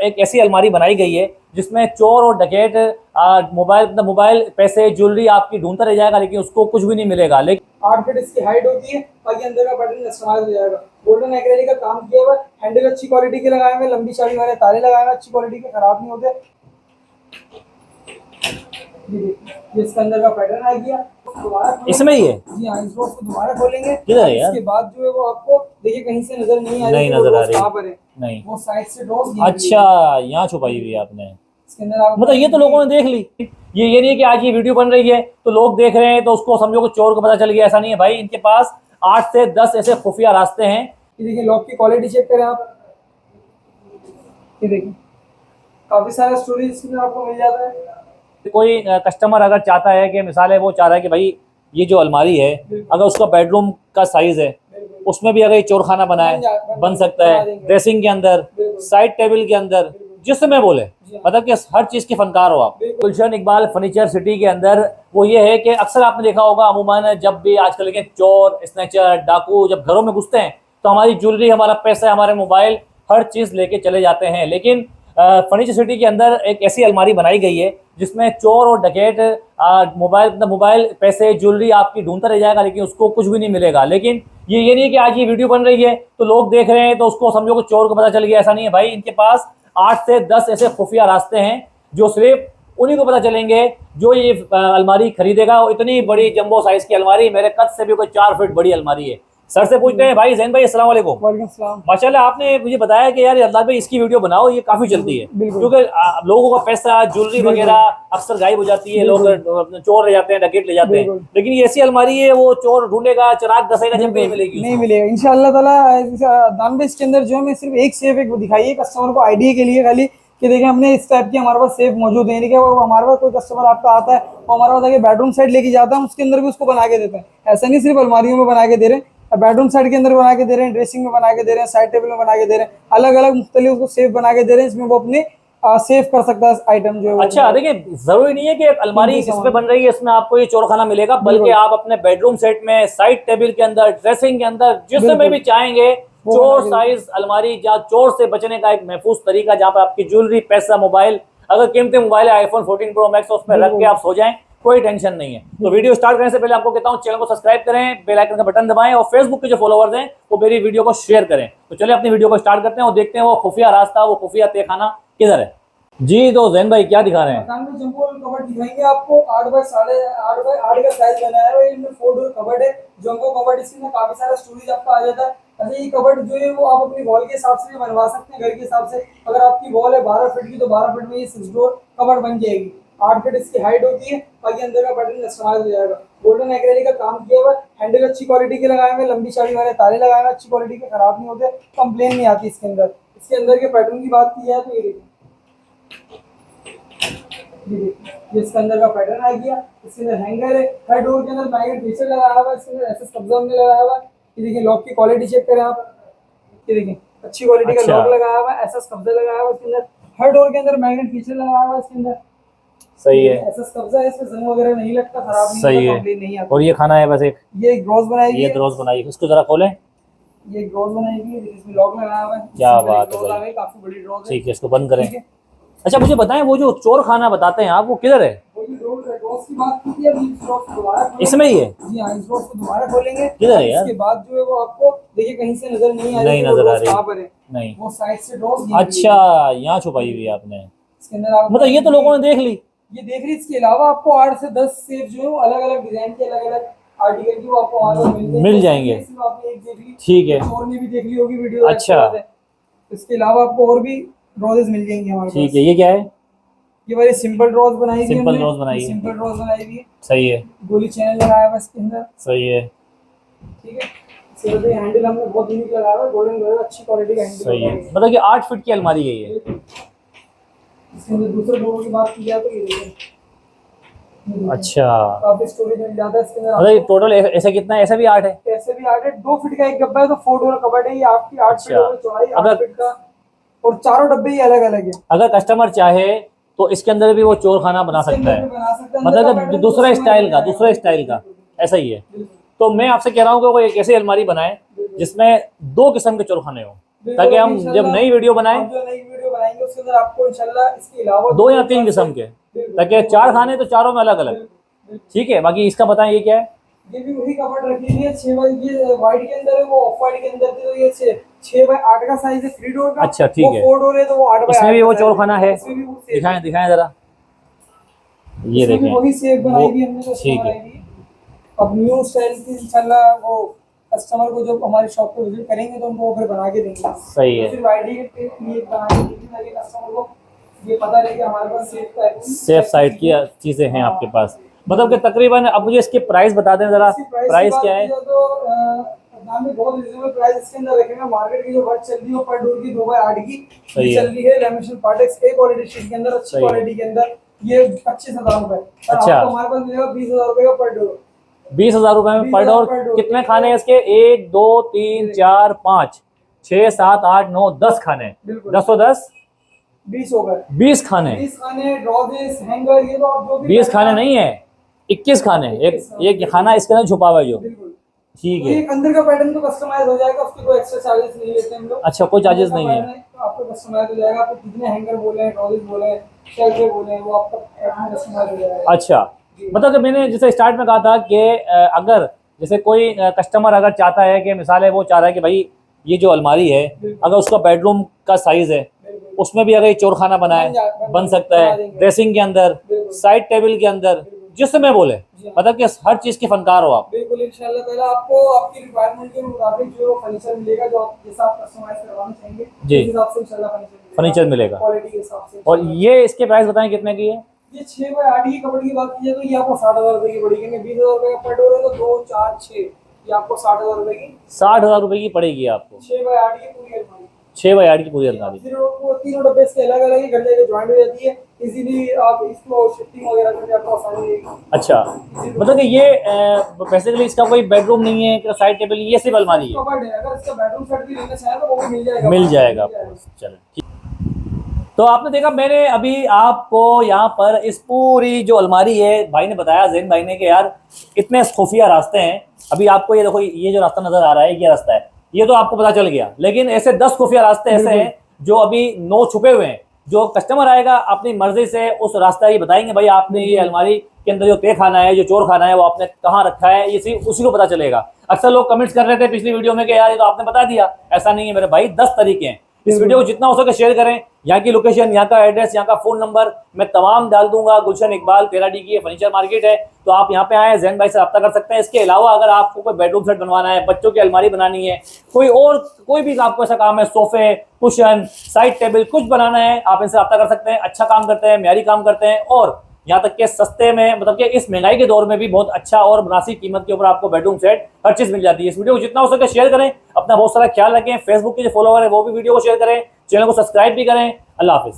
एक ऐसी अलमारी बनाई गई है जिसमें चोर और डकैत मोबाइल पैसे ज्वेलरी आपकी ढूंढता रह जाएगा, लेकिन उसको कुछ भी नहीं मिलेगा। लेकिन 8 फीट इसकी हाइट होती है, बाकी अंदर का पैटर्न कस्टमाइज हो जाएगा। गोल्डन एक्रेलिक का काम किया हुआ, हैंडल अच्छी क्वालिटी के लगाए हुए, लंबी चाबी वाले ताले लगाए हुए, अच्छी क्वालिटी के, खराब नहीं होते। ये इसके अंदर का पैटर्न आ गया, इसमें ही है। जी हाँ, इस बॉक्स को दोबारा खोलेंगे। किधर है यार? इसके बाद जो है वो आपको देखिए कहीं से नजर नहीं आ रही, नहीं नजर आ रही, कहाँ पर है? नहीं। वो साइड से डॉग। अच्छा, यहाँ छुपाई हुई है आपने। इसके अंदर आप मतलब ये तो लोगों ने देख ली। ये नहीं है कि आज ये वीडियो बन रही है तो लोग देख रहे हैं तो उसको समझो कि चोर को पता चल गया, ऐसा नहीं है भाई। इनके पास 8 से 10 ऐसे खुफिया रास्ते हैं। ये देखिए लॉक की क्वालिटी चेक करें आप, ये देखिए काफी सारा स्टोरेज इसमें आपको मिल जाता है। कोई कस्टमर अगर चाहता है कि मिसाल है वो चाह रहा है कि भाई ये जो अलमारी है अगर उसका बेडरूम का साइज है उसमें भी अगर ये चोर खाना बनाए बन सकता है, ड्रेसिंग के अंदर, साइड टेबल के अंदर, जिसमें बोले, मतलब कि हर चीज के फनकार हो आप। गुलशन इकबाल फर्नीचर सिटी के अंदर वो ये है कि अक्सर आपने देखा होगा अमूमन जब भी आजकल के चोर, स्नैचर, डाकू जब घरों में घुसते हैं तो हमारी ज्वेलरी, हमारा पैसा, हमारे मोबाइल, हर चीज लेके चले जाते हैं। लेकिन फर्नीचर सिटी के अंदर एक ऐसी अलमारी बनाई गई है जिसमें चोर और डकैत मोबाइल पैसे ज्वेलरी आपकी ढूंढता रह जाएगा, लेकिन उसको कुछ भी नहीं मिलेगा। लेकिन ये नहीं है कि आज ये वीडियो बन रही है तो लोग देख रहे हैं तो उसको समझो कि चोर को पता चल गया, ऐसा नहीं है भाई। इनके पास 8 से 10 ऐसे खुफिया रास्ते हैं जो सिर्फ उन्हीं को पता चलेंगे जो ये अलमारी खरीदेगा। इतनी बड़ी जंबो साइज की अलमारी, मेरे कद से भी कोई 4 फीट बड़ी अलमारी है। सर से पूछते हैं, भाई जैन भाई अस्सलाम वालेकुम। वालेकुम सलाम। माशाल्लाह, आपने मुझे बताया कि यार अल्लाह भाई इसकी वीडियो बनाओ, ये काफी चलती है क्योंकि लोगों का पैसा, ज्वेलरी वगैरह अक्सर गायब हो जाती है, लोग चोर ले जाते हैं, डकैत ले जाते हैं। लेकिन ये ऐसी अलमारी है वो चोर ढूंढेगा, चिराग घसेगा, जब भी मिलेगी नहीं मिलेगा इंशाअल्लाह ताला। दान पे इसके अंदर जो है मैं सिर्फ एक सेफ एक दिखाई है कस्टमर को आइडिया के लिए खाली, कि देखिए हमने इस टाइप की हमारे पास सेफ मौजूद है। देखिए वो हमारे पास कोई कस्टमर आपका आता है वो हमारे पास आके बेडरूम साइड लेके जाता है, हम उसके अंदर भी उसको बना के देते हैं। ऐसा नहीं सिर्फ अलमारियों में बना के दे रहे हैं, बेडरूम साइड के अंदर बना के दे रहे हैं, ड्रेसिंग में बना के दे रहे हैं, साइड टेबल में बना के दे रहे हैं, अलग अलग मुख्तलिफ उसको सेफ बना के दे रहे हैं। इसमें वो अपने सेव कर सकता है आइटम जो है। अच्छा देखिए, जरूरी नहीं है कि अलमारी इसमें बन रही है इसमें आपको ये चोरखाना मिलेगा, बल्कि आप अपने बेडरूम सेट में, साइड टेबल के अंदर, ड्रेसिंग के अंदर, जिसमें भी चाहेंगे चोर साइज अलमारी, जहाँ चोर से बचने का एक महफूज तरीका, जहाँ पर आपकी ज्वेलरी, पैसा, मोबाइल, अगर कीमती मोबाइल है आईफोन 14 प्रो मैक्स उसमें रख के आप सो जाएं, कोई टेंशन नहीं है। तो वीडियो स्टार्ट करने से पहले आपको कहता हूं चैनल को सब्सक्राइब करें, बेल आइकन का बटन दबाएं और फेसबुक के जो फॉलोअर्स हैं वो मेरी वीडियो को शेयर करें। तो चलिए अपनी वीडियो को स्टार्ट करते हैं और देखते हैं वो खुफिया रास्ता, वो खुफिया तहखाना किधर है। जी तो जैन भाई क्या दिखा रहे हैं? मकान में जंबो कबर्ड दिखाएंगे आपको। 8 बाय 8.5 का साइज बनाया हुआ है, इनमें 4 डोर कबर्ड है, जंबो कबर्ड। इसमें काफी सारा स्टोरेज आपका आ जाता है। अच्छा ये कबर्ड जो है वो आप अपनी वॉल के हिसाब से बनवा सकते हैं, घर के हिसाब से। अगर आपकी वॉल है 12 फीट की तो 12 फीट में ये 6 डोर कबर्ड बन जाएगी। 8 फीट इसकी हाइट होती है, बाकी अंदर का पैटर्न कस्टमाइज हो जाएगा। गोल्डन एक्रेलिक का काम किया हुआ, हैंडल अच्छी क्वालिटी के लगाए हुए, लंबी चाबी वाले ताले लगाए हुए, अच्छी क्वालिटी के, खराब नहीं होते, कंप्लेन नहीं आती इसके अंदर। इसके अंदर के पैटर्न की बात की जाए तो ये देखिए, ये इसके अंदर का पैटर्न आ गया। इसके अंदर हैंगर है, हर डोर के अंदर मैग्नेट फीचर लगाया हुआ है, इसके अंदर एसएस कब्जा में लगाया हुआ है। ये देखिए लॉक की क्वालिटी चेक करें आप, ये देखिए अच्छी क्वालिटी का लॉक लगाया हुआ है, एसएस कब्जा लगाया हुआ है। इसके अंदर हर डोर के अंदर मैग्नेट फीचर लगाया हुआ है। इसके अंदर सही है, एसएस कब्जा है, इसमें जंग वगैरह नहीं लगता, खराब नहीं सही होता, है। कंप्लेन नहीं आती। और ये खाना है बस एक, ये एक ड्रॉज बनाई ये ड्रॉज बनाई, इसको जरा खोलें। ये एक ड्रॉज बनाई गई है, इसमें लॉक लगाया हुआ है। क्या बात है भाई, काफी बड़ी ड्रॉज है। ठीक है, इसको बंद करें। अच्छा मुझे बताएं वो जो चोर खाना बताते हैं आप वो किधर है? ड्रॉज की बात की थी, अभी दोबारा इसमें ही है। जी हाँ, इस ड्रॉज को दोबारा खोलेंगे। किधर है यार? इसके बाद जो है वो आपको देखिए कहीं से नजर नहीं आ रही, नहीं नजर आ रही, कहाँ पर है? नहीं। वो साइड से ड्रॉज। अच्छा यहाँ छुपाई हुई है आपने। इसके अंदर आप मतलब ये तो लोगों ने देख ली। ये देख रही। इसके अलावा आपको 8 से 10 सेफ जो है वो अलग अलग डिजाइन के, अलग अलग आर्टिकल की वो आपको वहाँ पर मिल जाएंगे। आपने एक देख ली, ठीक है, और ने भी देख ली होगी वीडियो। अच्छा इसके अलावा आपको और भी ड्रॉजेस मिल जाएंगे हमारे पास। ठीक है, ये क्या है? ये वाली सिंपल ड्रॉज बनाई हुई है, सिंपल ड्रॉज बनाई है, सिंपल ड्रॉज बनाई हुई है। सही है, गोली चैनल लगाया हुआ है इसके अंदर, सही है, ठीक है। इसके बाद हैंडल हमने बहुत यूनिक लगाया हुआ है, गोल्डन कलर का, अच्छी क्वालिटी का हैंडल सही है। मतलब कि 8 फीट की अलमारी है ये। इसके अंदर दूसरे डोर की बात की जाए तो ये देखिए, अच्छा काफी स्टोरेज मिल जाता है इसके अंदर। मतलब टोटल ऐसा कितना है? ऐसा भी 8 है? ऐसे भी 8 है। 2 फीट का एक डब्बा है तो 4 डोर कबर्ड है। ये आपकी 8 फीट की चौड़ाई, 8 फीट का, और चारों डब्बे ही अलग अलग है। अगर कस्टमर चाहे तो इसके अंदर भी वो चोर खाना बना सकता है, मतलब दूसरा स्टाइल का ऐसा ही है। तो मैं आपसे कह रहा हूँ कि वो एक ऐसी अलमारी बनाए जिसमें 2 किस्म के चोर खाने हो, ताकि हम जब नई वीडियो बनाएं, जो नई वीडियो बनाएंगे उसके अंदर आपको इंशाल्लाह इसके अलावा 2 या 3 किस्म के, ताकि 4 खाने तो चारों में अलग अलग। ठीक है, बाकी इसका बताएं ये क्या है। ये भी वही कबर्ड रखी हुई है 6 बाई, ये व्हाइट के अंदर है, वो ऑफ व्हाइट के अंदर थी, तो ये 6 बाई 8 का साइज है 3 डोर का। अच्छा ठीक है, 4 डोर है तो वो 8 बाई 8। इसमें भी वो चौखाना है, दिखाएं जरा, ये देखें वही सेफ बनाई हुई हमने, तो ठीक है। अब न्यू स्टाइल की इंशाल्लाह वो कस्टमर को जब हमारी शॉप पे विजिट करेंगे तो उनको फिर बना के देंगे। सही है, फिर आईडी के लिए बनाने के लिए ताकि कस्टमर को ये पता रहे कि हमारे पास सेफ साइड की चीजें हैं आपके पास। मतलब कि तकरीबन, अब मुझे इसकी प्राइस बता दें जरा, प्राइस क्या है। तो दाम में बहुत रिजनेबल प्राइस इसके अंदर रखेंगे। मार्केट की जो वर्क चल रही है पर डोर की 2 बाई 8 की चल रही है, लेमिनेशन पार्टेक्स ए क्वालिटी शीट के अंदर, अच्छी क्वालिटी के अंदर, ये 25,000 रुपए। अच्छा, आपको हमारे पास मिलेगा 20,000 रुपए का पर डोर। 20,000 रुपए में पर डोर। कितने खाने हैं इसके? 1 2 3 4 5 6 7 8 9 10 खाने। 10 और 10 20 हो गए। 20 खाने। 20 खाने, ड्रॉजेस, हैंगर, ये तो आप जो भी 20 खाने नहीं है, 21 खाने। एक खाना इसके अंदर छुपा हुआ है जो। ठीक है, एक अंदर का पैटर्न तो कस्टमाइज हो जाएगा, उसके कोई एक्स्ट्रा चार्जेस नहीं लेते हम लोग। अच्छा, कोई चार्जेस नहीं है। आपको कस्टमाइज हो जाएगा, आपको कितने हैंगर बोले, ड्रॉजेस बोले, शेल्फे बोले, वो आपका पैटर्न कस्टमाइज हो जाएगा। अच्छा, मतलब कि मैंने जैसे स्टार्ट में कहा था कि अगर जैसे कोई कस्टमर अगर चाहता है कि मिसाल है वो चाह रहा है कि भाई ये जो अलमारी है, अगर उसका बेडरूम का साइज है, उसमें भी अगर ये चौखाना बनाए बन सकता है, ड्रेसिंग के अंदर, साइड टेबल के अंदर, जिसमें बोले, मतलब कि हर चीज के फनकार हो आप। बिल्कुल इंशाल्लाह ताला आपको आपकी रिक्वायरमेंट के मुताबिक जो फर्नीचर मिलेगा, जो आप जैसा आप कस्टमाइज करवाना चाहेंगे जी, उस हिसाब से इंशाल्लाह फर्नीचर मिलेगा। क्वालिटी के हिसाब से। और ये इसके प्राइस बताएं कितने की है। ये 6 बाई 8 की कबर्ड की बात की जाए तो ये आपको 60,000 रुपए की पड़ेगी। 20,000 रुपए का पर डोर है तो 2 4 6 ये आपको 60,000 रुपए की, 60,000 रुपए की पड़ेगी आपको। 6 बाई 8 की पूरी अलमारी। 6 बाई 8 की पूरी अलमारी। फिर वो तीनों डब्बे इसके अलग अलग ही घर जाके ज्वाइंट हो जाती है, इजीली आप इसको शिफ्टिंग वगैरह करके आपको आसानी रहेगी। अच्छा, मतलब कि ये बेसिकली इसका कोई बेडरूम नहीं है कि साइड टेबल, ये सिर्फ अलमारी है। कबर्ड है, अगर इसका बेडरूम सेट भी लेना चाहे तो वो भी मिल जाएगा। मिल जाएगा आपको। चलो ठीक। तो आपने देखा, मैंने अभी आपको यहाँ पर इस पूरी जो अलमारी है, भाई ने बताया, ज़ैन भाई ने, कि यार इतने खुफिया रास्ते हैं। अभी आपको ये देखो, ये जो रास्ता नजर आ रहा है, ये रास्ता है, ये तो आपको पता चल गया, लेकिन ऐसे 10 खुफिया रास्ते ऐसे हैं जो अभी 9 छुपे हुए हैं। जो कस्टमर आएगा अपनी मर्जी से उस रास्ता ही बताएंगे, भाई आपने ये अलमारी के अंदर जो तय खाना है, जो चोर खाना है, वो आपने कहाँ रखा है, ये उसी को पता चलेगा। अक्सर लोग कमेंट्स कर रहे थे पिछली वीडियो में कि यार ये तो आपने बता दिया। ऐसा नहीं है मेरे भाई, 10 तरीके हैं। इस वीडियो को जितना हो सके शेयर करें। यहाँ की लोकेशन, यहाँ का एड्रेस, यहाँ का फोन नंबर मैं तमाम डाल दूंगा। गुलशन इकबाल 13D की फर्नीचर मार्केट है, तो आप यहाँ पे आए, ज़ैन भाई से रब्ता कर सकते हैं। इसके अलावा अगर आपको कोई बेडरूम सेट बनवाना है, बच्चों की अलमारी बनानी है, कोई भी आपको ऐसा काम है, सोफे, कुशन, साइड टेबल, कुछ बनाना है, आप इनसे रब्ता कर सकते हैं। अच्छा काम करते हैं, म्यारी काम करते हैं, और यहाँ तक के सस्ते में, मतलब कि इस महंगाई के दौर में भी बहुत अच्छा और मुनासिब कीमत के ऊपर आपको बेडरूम सेट हर चीज मिल जाती है। इस वीडियो को जितना हो सके शेयर करें, अपना बहुत सारा ख्याल रखें। फेसबुक के जो फॉलोवर है वो भी वीडियो को शेयर करें, चैनल को सब्सक्राइब भी करें। अल्लाह हाफिज।